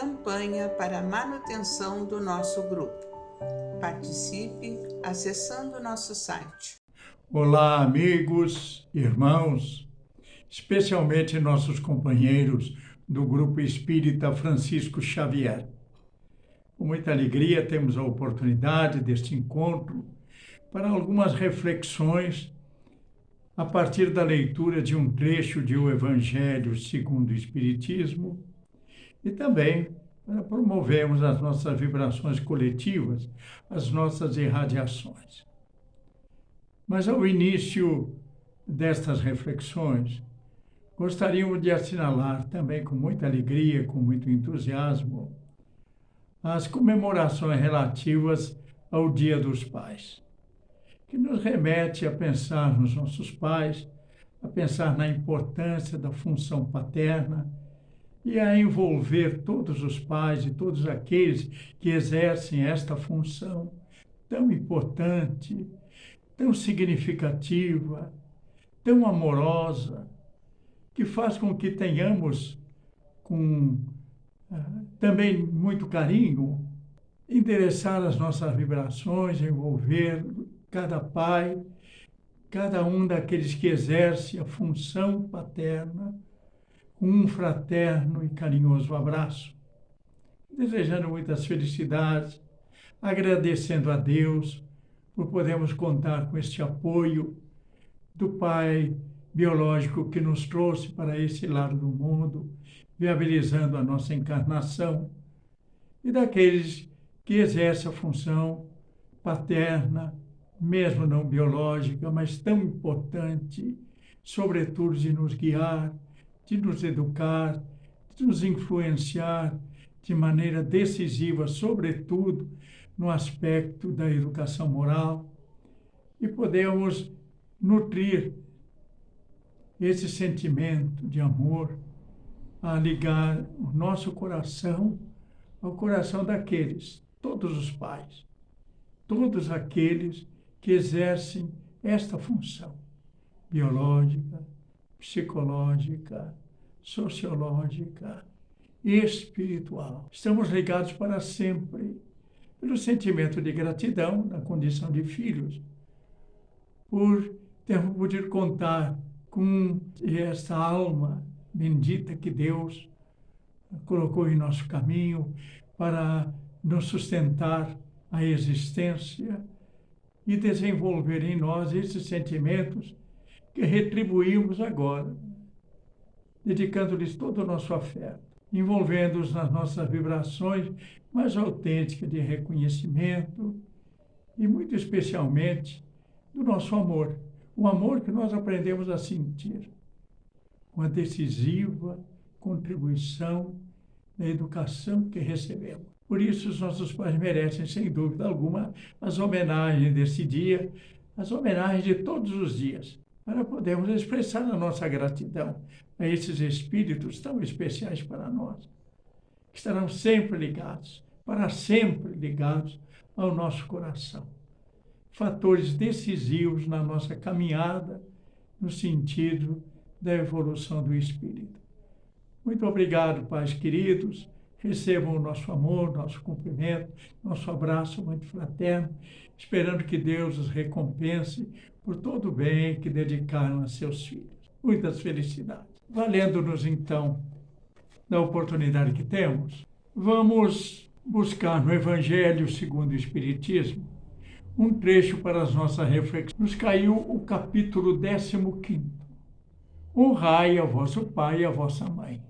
campanha para a manutenção do nosso grupo. Participe acessando nosso site. Olá, amigos, irmãos, especialmente nossos companheiros do Grupo Espírita Francisco Xavier. Com muita alegria temos a oportunidade deste encontro para algumas reflexões a partir da leitura de um trecho de O Evangelho segundo o Espiritismo e também para promovermos as nossas vibrações coletivas, as nossas irradiações. Mas ao início destas reflexões, gostaríamos de assinalar também com muita alegria, com muito entusiasmo, as comemorações relativas ao Dia dos Pais, que nos remete a pensar nos nossos pais, a pensar na importância da função paterna e a envolver todos os pais e todos aqueles que exercem esta função tão importante, tão significativa, tão amorosa, que faz com que tenhamos, com também muito carinho, endereçar as nossas vibrações, envolver cada pai, cada um daqueles que exerce a função paterna, com um fraterno e carinhoso abraço, desejando muitas felicidades, agradecendo a Deus por podermos contar com este apoio do Pai biológico que nos trouxe para esse lado do mundo, viabilizando a nossa encarnação, e daqueles que exercem a função paterna, mesmo não biológica, mas tão importante, sobretudo de nos guiar, de nos educar, de nos influenciar de maneira decisiva, sobretudo no aspecto da educação moral, e podemos nutrir esse sentimento de amor a ligar o nosso coração ao coração daqueles, todos os pais, todos aqueles que exercem esta função biológica, psicológica, sociológica, espiritual. Estamos ligados para sempre pelo sentimento de gratidão na condição de filhos, por termos podido contar com esta alma bendita que Deus colocou em nosso caminho para nos sustentar a existência e desenvolver em nós esses sentimentos que retribuímos agora, dedicando-lhes todo o nosso afeto, envolvendo-os nas nossas vibrações mais autênticas de reconhecimento e, muito especialmente, do nosso amor, o amor que nós aprendemos a sentir, com a decisiva contribuição na educação que recebemos. Por isso, os nossos pais merecem, sem dúvida alguma, as homenagens desse dia, as homenagens de todos os dias, para podermos expressar a nossa gratidão a esses espíritos tão especiais para nós, que estarão sempre ligados, para sempre ligados ao nosso coração. Fatores decisivos na nossa caminhada, no sentido da evolução do espírito. Muito obrigado, pais queridos. Recebam o nosso amor, nosso cumprimento, nosso abraço muito fraterno, esperando que Deus os recompense por todo o bem que dedicaram a seus filhos. Muitas felicidades. Valendo-nos, então, da oportunidade que temos, vamos buscar no Evangelho segundo o Espiritismo um trecho para as nossas reflexões. Nos caiu o capítulo 15. Honrai a vosso pai e a vossa mãe.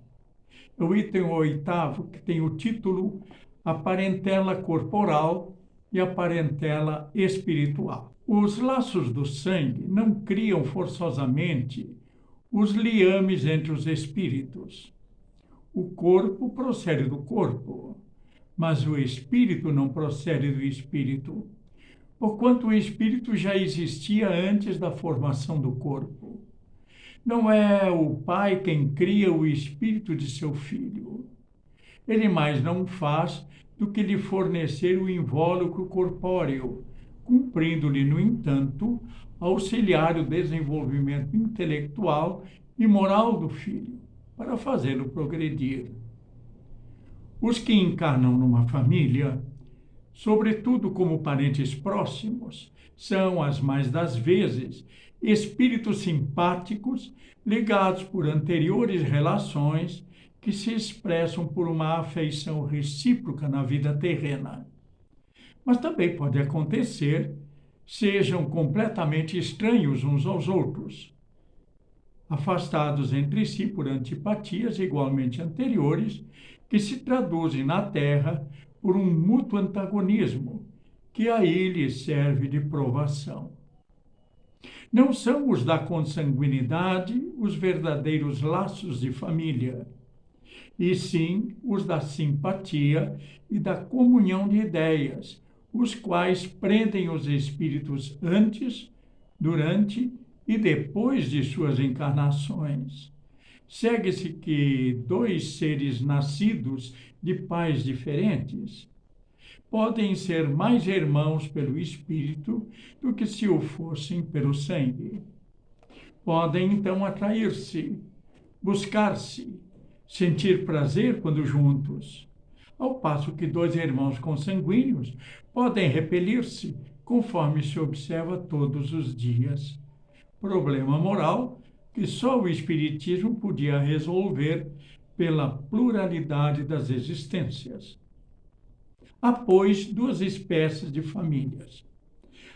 O item 8º, que tem o título A Parentela Corporal e a Parentela Espiritual. Os laços do sangue não criam forçosamente os liames entre os espíritos. O corpo procede do corpo, mas o espírito não procede do espírito, porquanto o espírito já existia antes da formação do corpo. Não é o pai quem cria o espírito de seu filho. Ele mais não faz do que lhe fornecer o invólucro corpóreo, cumprindo-lhe, no entanto, auxiliar o desenvolvimento intelectual e moral do filho, para fazê-lo progredir. Os que encarnam numa família, sobretudo como parentes próximos, são, as mais das vezes, espíritos simpáticos ligados por anteriores relações que se expressam por uma afeição recíproca na vida terrena. Mas também pode acontecer sejam completamente estranhos uns aos outros, afastados entre si por antipatias igualmente anteriores, que se traduzem na Terra por um mútuo antagonismo, que aí lhes serve de provação. Não são os da consanguinidade os verdadeiros laços de família, e sim os da simpatia e da comunhão de ideias, os quais prendem os espíritos antes, durante e depois de suas encarnações. Segue-se que dois seres nascidos de pais diferentes podem ser mais irmãos pelo espírito do que se o fossem pelo sangue. Podem então atrair-se, buscar-se, sentir prazer quando juntos, ao passo que dois irmãos consanguíneos podem repelir-se, conforme se observa todos os dias. Problema moral que só o Espiritismo podia resolver pela pluralidade das existências. Há, pois, duas espécies de famílias: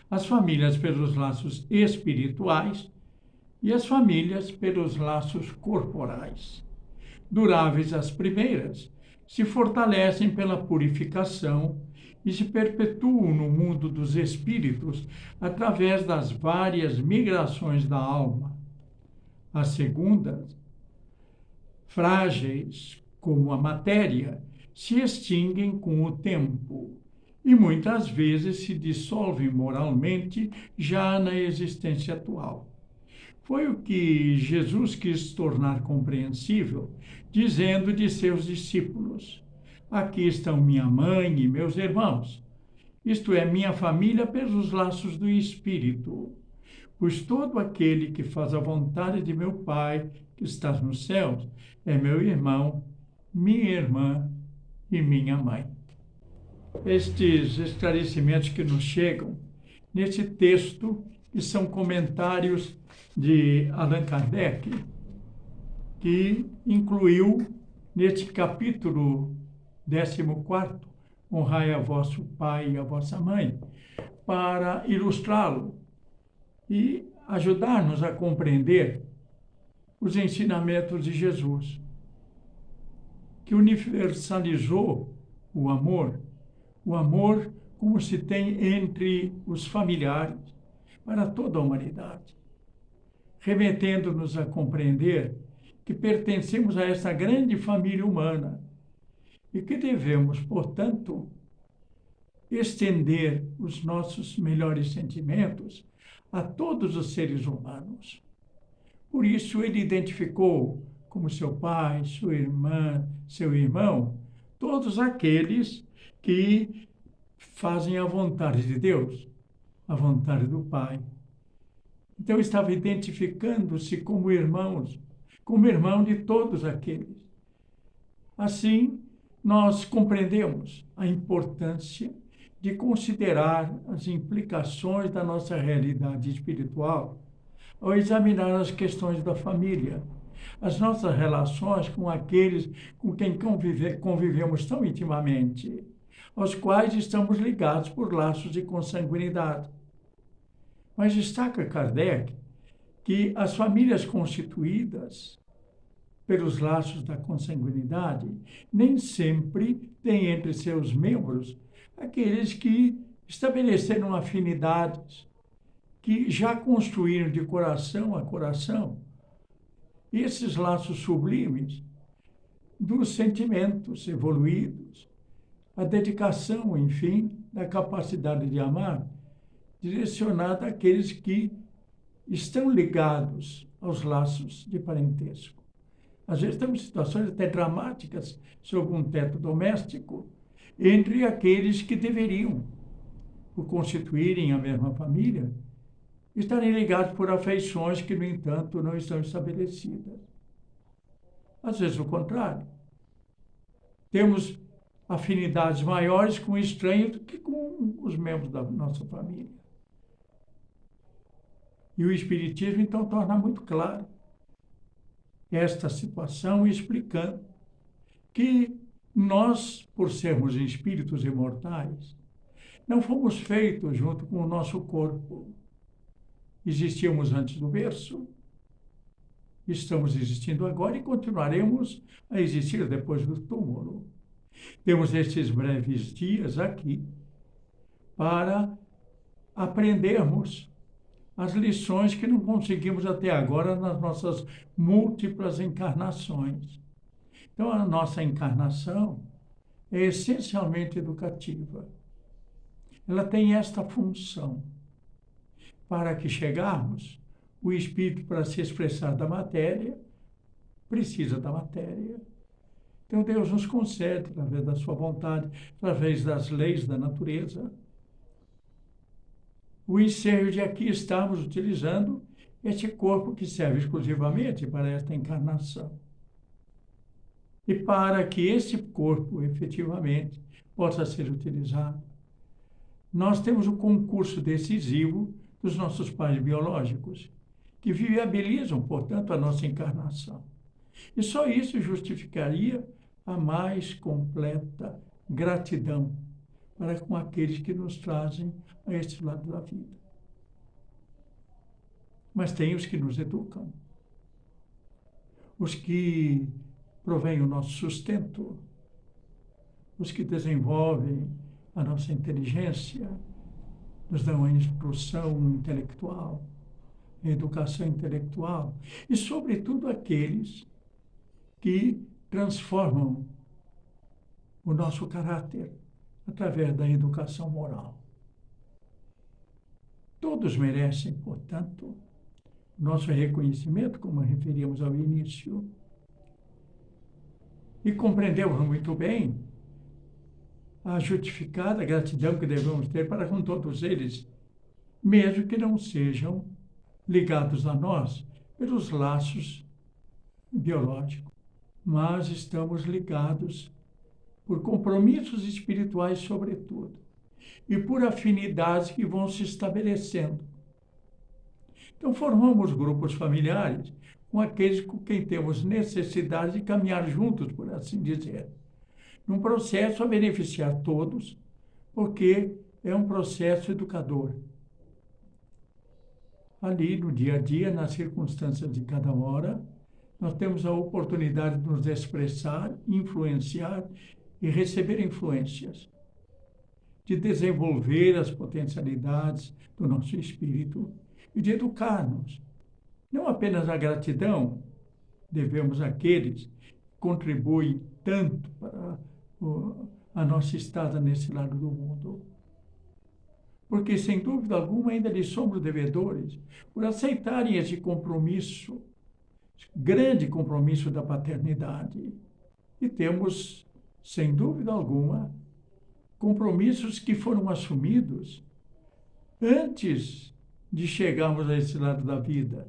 as famílias pelos laços espirituais e as famílias pelos laços corporais. Duráveis as primeiras, se fortalecem pela purificação e se perpetuam no mundo dos espíritos através das várias migrações da alma. As segundas, frágeis como a matéria, se extinguem com o tempo e muitas vezes se dissolvem moralmente já na existência atual. Foi o que Jesus quis tornar compreensível, dizendo de seus discípulos: aqui estão minha mãe e meus irmãos, isto é, minha família pelos laços do Espírito. Pois todo aquele que faz a vontade de meu Pai, que está nos céus, é meu irmão, minha irmã e minha mãe. Estes esclarecimentos que nos chegam nesse texto, que são comentários de Allan Kardec, que incluiu neste capítulo 14, honrai a vosso pai e a vossa mãe, para ilustrá-lo e ajudar-nos a compreender os ensinamentos de Jesus, que universalizou o amor como se tem entre os familiares para toda a humanidade, remetendo-nos a compreender que pertencemos a essa grande família humana e que devemos, portanto, estender os nossos melhores sentimentos a todos os seres humanos. Por isso, ele identificou como seu pai, sua irmã, seu irmão, todos aqueles que fazem a vontade de Deus, a vontade do Pai. Então, estava identificando-se como irmãos, como irmão de todos aqueles. Assim, nós compreendemos a importância de considerar as implicações da nossa realidade espiritual ao examinar as questões da família, as nossas relações com aqueles com quem convivemos tão intimamente, aos quais estamos ligados por laços de consanguinidade. Mas destaca Kardec que as famílias constituídas pelos laços da consanguinidade nem sempre têm entre seus membros aqueles que estabeleceram afinidades, que já construíram de coração a coração esses laços sublimes dos sentimentos evoluídos, a dedicação, enfim, da capacidade de amar, direcionada àqueles que estão ligados aos laços de parentesco. Às vezes temos situações até dramáticas sob um teto doméstico entre aqueles que deveriam, por constituírem a mesma família, estarem ligados por afeições que, no entanto, não estão estabelecidas. Às vezes o contrário. Temos afinidades maiores com estranhos do que com os membros da nossa família. E o Espiritismo, então, torna muito claro esta situação, explicando que nós, por sermos espíritos imortais, não fomos feitos junto com o nosso corpo. Existíamos antes do berço, estamos existindo agora e continuaremos a existir depois do túmulo. Temos estes breves dias aqui para aprendermos as lições que não conseguimos até agora nas nossas múltiplas encarnações. Então, a nossa encarnação é essencialmente educativa. Ela tem esta função. Para que chegarmos, o espírito, para se expressar da matéria, precisa da matéria. Então, Deus nos concede, através da sua vontade, através das leis da natureza, o ensejo de aqui estarmos utilizando este corpo que serve exclusivamente para esta encarnação. E para que esse corpo, efetivamente, possa ser utilizado, nós temos o concurso decisivo dos nossos pais biológicos, que viabilizam, portanto, a nossa encarnação. E só isso justificaria a mais completa gratidão para com aqueles que nos trazem a este lado da vida. Mas tem os que nos educam, os que provêm o nosso sustento, os que desenvolvem a nossa inteligência, nos dão a instrução intelectual, a educação intelectual, e, sobretudo, aqueles que transformam o nosso caráter através da educação moral. Todos merecem, portanto, nosso reconhecimento, como referíamos ao início. E compreendemos muito bem a justificada gratidão que devemos ter para com todos eles, mesmo que não sejam ligados a nós pelos laços biológicos, mas estamos ligados por compromissos espirituais, sobretudo, e por afinidades que vão se estabelecendo. Então, formamos grupos familiares com aqueles com quem temos necessidade de caminhar juntos, por assim dizer, num processo a beneficiar todos, porque é um processo educador. Ali, no dia a dia, nas circunstâncias de cada hora, nós temos a oportunidade de nos expressar, influenciar e receber influências, de desenvolver as potencialidades do nosso espírito e de educar-nos. Não apenas a gratidão devemos àqueles que contribuem tanto para a nossa estada nesse lado do mundo. Porque, sem dúvida alguma, ainda lhes somos devedores por aceitarem esse compromisso, esse grande compromisso da paternidade. E temos, sem dúvida alguma, compromissos que foram assumidos antes de chegarmos a esse lado da vida.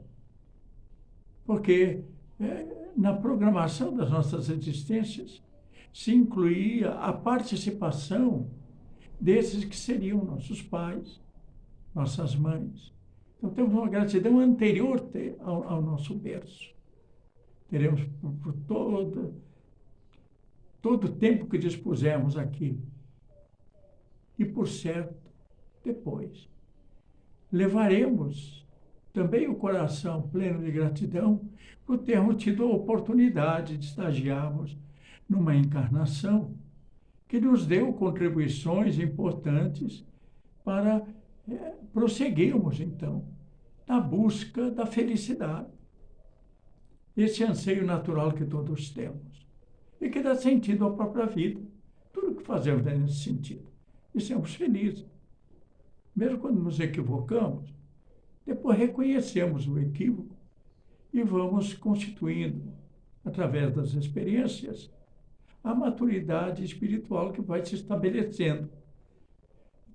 Porque na programação das nossas existências se incluía a participação desses que seriam nossos pais, nossas mães. Então, temos uma gratidão anterior ao nosso berço. Teremos por todo o tempo que dispusermos aqui. E, por certo, depois, levaremos também o coração pleno de gratidão por termos tido a oportunidade de estagiarmos numa encarnação que nos deu contribuições importantes para prosseguirmos, então, na busca da felicidade. Esse anseio natural que todos temos e que dá sentido à própria vida. Tudo o que fazemos é nesse sentido. E sermos felizes. Mesmo quando nos equivocamos, depois reconhecemos o equívoco e vamos constituindo, através das experiências, a maturidade espiritual que vai se estabelecendo.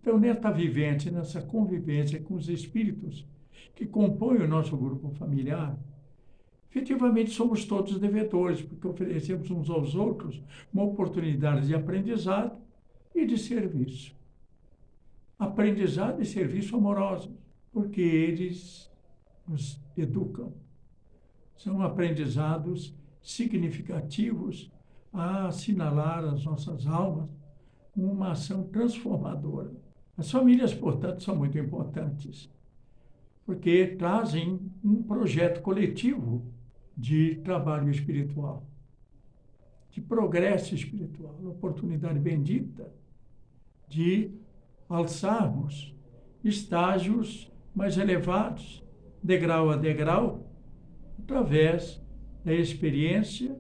Então, nessa convivência com os espíritos que compõem o nosso grupo familiar, Efetivamente, somos todos devedores, porque oferecemos uns aos outros uma oportunidade de aprendizado e de serviço. Aprendizado e serviço amoroso, porque eles nos educam. São aprendizados significativos a assinalar as nossas almas uma ação transformadora. As famílias, portanto, são muito importantes, porque trazem um projeto coletivo de trabalho espiritual, de progresso espiritual, oportunidade bendita de alçarmos estágios mais elevados, degrau a degrau, através da experiência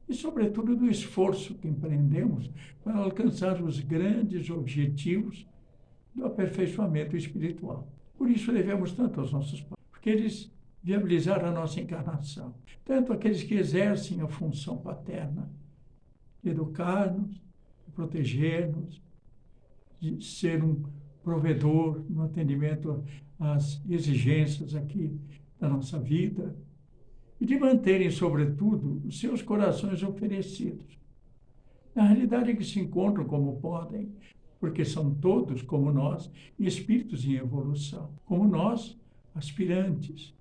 e, sobretudo, do esforço que empreendemos para alcançar os grandes objetivos do aperfeiçoamento espiritual. Por isso devemos tanto aos nossos pais, porque eles viabilizaram a nossa encarnação. Tanto aqueles que exercem a função paterna, de educar-nos, de proteger-nos, de ser um provedor no atendimento às exigências aqui da nossa vida, e de manterem, sobretudo, os seus corações oferecidos. Na realidade, que se encontram como podem, porque são todos, como nós, espíritos em evolução, como nós, aspirantes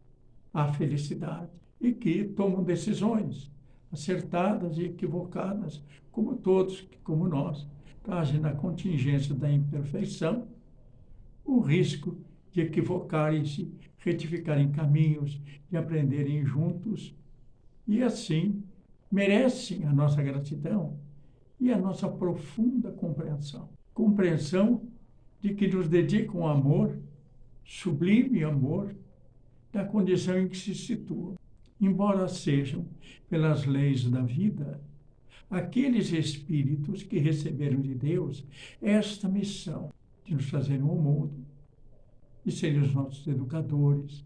à felicidade, e que tomam decisões acertadas e equivocadas, como todos, como nós, trazem na contingência da imperfeição o risco de equivocarem-se, retificarem caminhos, de aprenderem juntos, e assim merecem a nossa gratidão e a nossa profunda compreensão. Compreensão de que nos dedicam amor, sublime amor, da condição em que se situam, embora sejam, pelas leis da vida, aqueles espíritos que receberam de Deus esta missão de nos trazerem ao mundo, de serem os nossos educadores,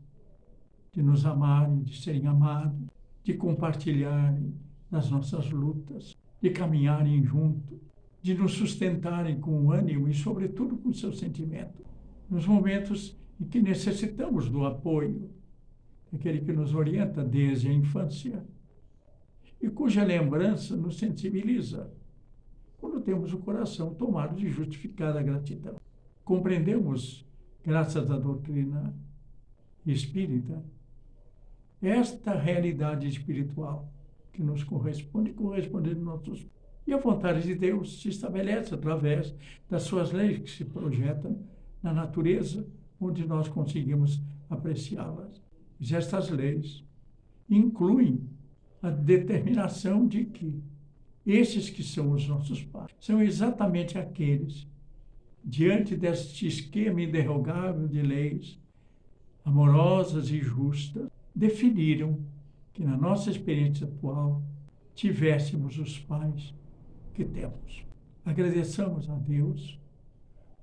de nos amarem, de serem amados, de compartilharem nas nossas lutas, de caminharem juntos, de nos sustentarem com ânimo e, sobretudo, com seu sentimento, nos momentos em que necessitamos do apoio, aquele que nos orienta desde a infância e cuja lembrança nos sensibiliza quando temos o coração tomado de justificada gratidão. Compreendemos, graças à doutrina espírita, esta realidade espiritual que nos corresponde e corresponde aos nossos. E a vontade de Deus se estabelece através das suas leis que se projetam na natureza, onde nós conseguimos apreciá-las. E estas leis incluem a determinação de que esses que são os nossos pais são exatamente aqueles, diante deste esquema inderrogável de leis amorosas e justas, definiram que na nossa experiência atual tivéssemos os pais que temos. Agradeçamos a Deus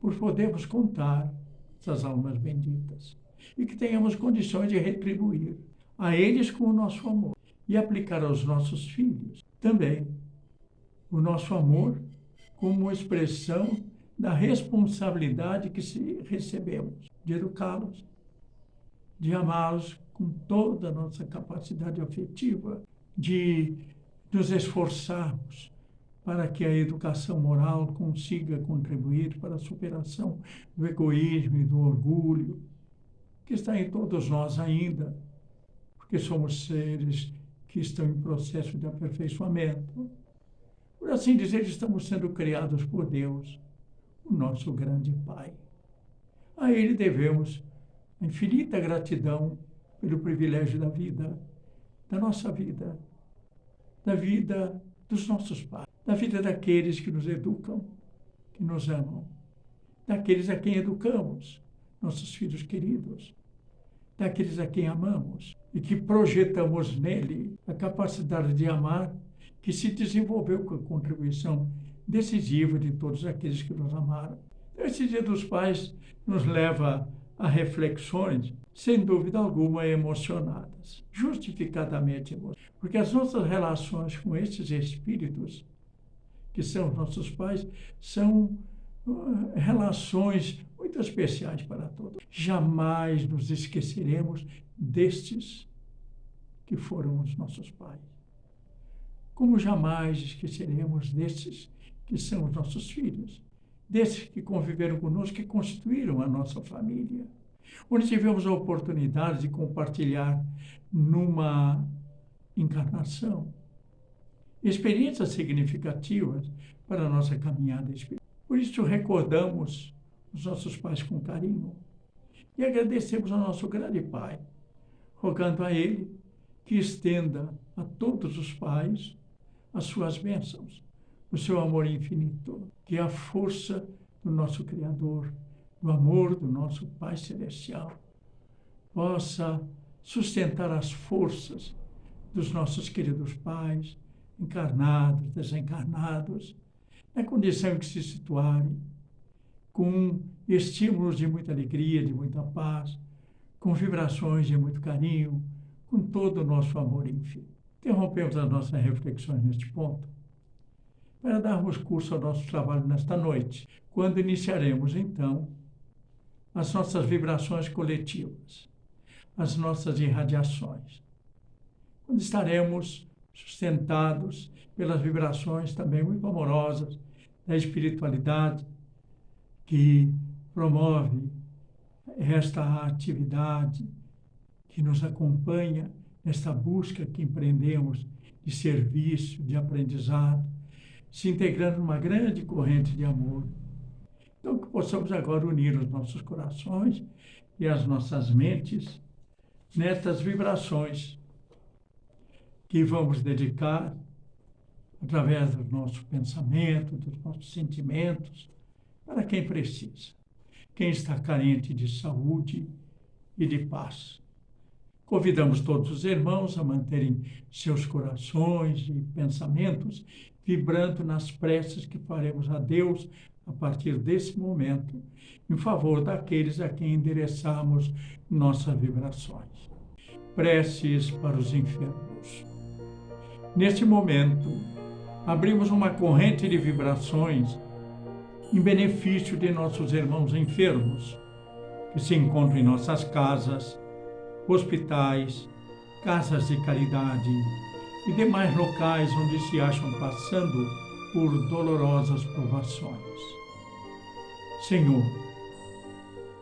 por podermos contar essas almas benditas e que tenhamos condições de retribuir a eles com o nosso amor e aplicar aos nossos filhos também o nosso amor como expressão da responsabilidade que recebemos de educá-los, de amá-los com toda a nossa capacidade afetiva, de nos esforçarmos para que a educação moral consiga contribuir para a superação do egoísmo e do orgulho, que está em todos nós ainda, porque somos seres que estão em processo de aperfeiçoamento. Por assim dizer, estamos sendo criados por Deus, o nosso grande Pai. A Ele devemos a infinita gratidão pelo privilégio da vida, da nossa vida, da vida dos nossos pais, da vida daqueles que nos educam, que nos amam, daqueles a quem educamos, nossos filhos queridos, daqueles a quem amamos e que projetamos nele a capacidade de amar que se desenvolveu com a contribuição decisiva de todos aqueles que nos amaram. Esse Dia dos Pais nos leva a reflexões, sem dúvida alguma, emocionadas, justificadamente emocionadas, porque as nossas relações com esses espíritos, que são nossos pais, são relações muito especiais para todos. Jamais nos esqueceremos destes que foram os nossos pais. Como jamais esqueceremos desses que são os nossos filhos, desses que conviveram conosco, que constituíram a nossa família, onde tivemos a oportunidade de compartilhar numa encarnação experiências significativas para a nossa caminhada espiritual. Por isso, recordamos os nossos pais com carinho e agradecemos ao nosso grande Pai, rogando a Ele que estenda a todos os pais as suas bênçãos, o seu amor infinito, que a força do nosso Criador, do amor do nosso Pai Celestial, possa sustentar as forças dos nossos queridos pais, encarnados, desencarnados, na condição em que se situarem, com estímulos de muita alegria, de muita paz, com vibrações de muito carinho, com todo o nosso amor infinito. Interrompemos as nossas reflexões neste ponto para darmos curso ao nosso trabalho nesta noite, quando iniciaremos, então, as nossas vibrações coletivas, as nossas irradiações, quando estaremos sustentados pelas vibrações também muito amorosas da espiritualidade que promove esta atividade, que nos acompanha nesta busca que empreendemos de serviço, de aprendizado, se integrando numa grande corrente de amor. Então, que possamos agora unir os nossos corações e as nossas mentes nestas vibrações que vamos dedicar através do nosso pensamento, dos nossos sentimentos, para quem precisa, quem está carente de saúde e de paz. Convidamos todos os irmãos a manterem seus corações e pensamentos vibrando nas preces que faremos a Deus a partir desse momento, em favor daqueles a quem endereçamos nossas vibrações. Preces para os enfermos. Neste momento, abrimos uma corrente de vibrações em benefício de nossos irmãos enfermos, que se encontram em nossas casas, hospitais, casas de caridade e demais locais onde se acham passando por dolorosas provações. Senhor,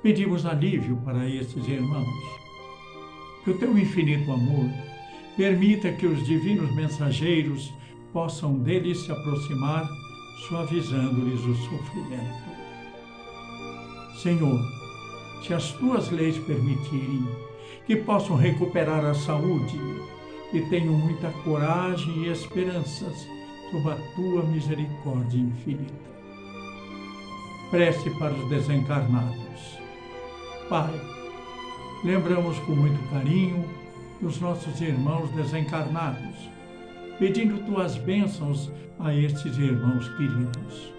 pedimos alívio para estes irmãos, que o teu infinito amor permita que os divinos mensageiros possam deles se aproximar, suavizando-lhes o sofrimento. Senhor, se as tuas leis permitirem, que possam recuperar a saúde e tenham muita coragem e esperanças sob a tua misericórdia infinita. Prece para os desencarnados. Pai, lembramos com muito carinho dos nossos irmãos desencarnados, pedindo tuas bênçãos a estes irmãos queridos,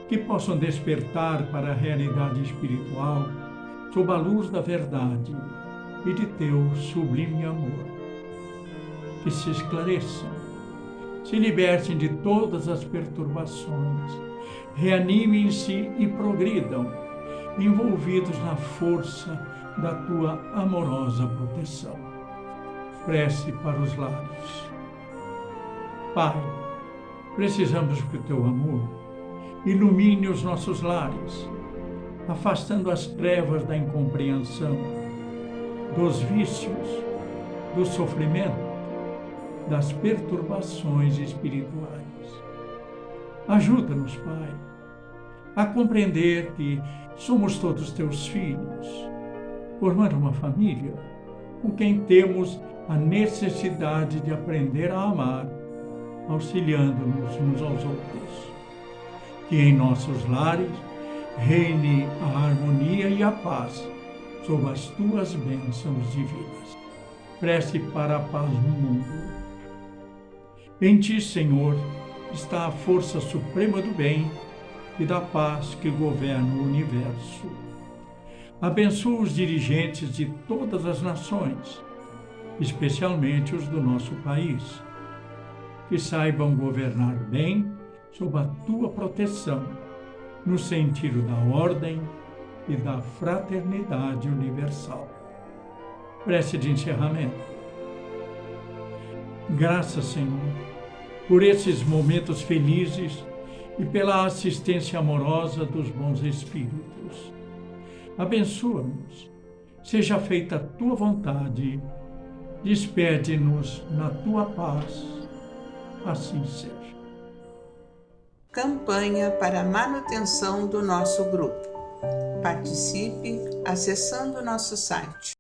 que possam despertar para a realidade espiritual sob a luz da verdade e de teu sublime amor. Que se esclareçam, se libertem de todas as perturbações, reanimem-se e progridam, envolvidos na força da tua amorosa proteção. Prece para os lares. Pai, precisamos que o teu amor ilumine os nossos lares, afastando as trevas da incompreensão, dos vícios, do sofrimento, das perturbações espirituais. Ajuda-nos, Pai, a compreender que somos todos teus filhos, formando uma família com quem temos a necessidade de aprender a amar, auxiliando-nos uns aos outros. Que em nossos lares reine a harmonia e a paz sob as tuas bênçãos divinas. Prece para a paz no mundo. Em ti, Senhor, está a força suprema do bem e da paz que governa o universo. Abençoa os dirigentes de todas as nações, especialmente os do nosso país, que saibam governar bem sob a tua proteção, no sentido da ordem e da fraternidade universal. Prece de encerramento. Graças, Senhor, por esses momentos felizes e pela assistência amorosa dos bons espíritos. Abençoa-nos. Seja feita a tua vontade. Despede-nos na tua paz. Assim seja. Campanha para a manutenção do nosso grupo. Participe acessando nosso site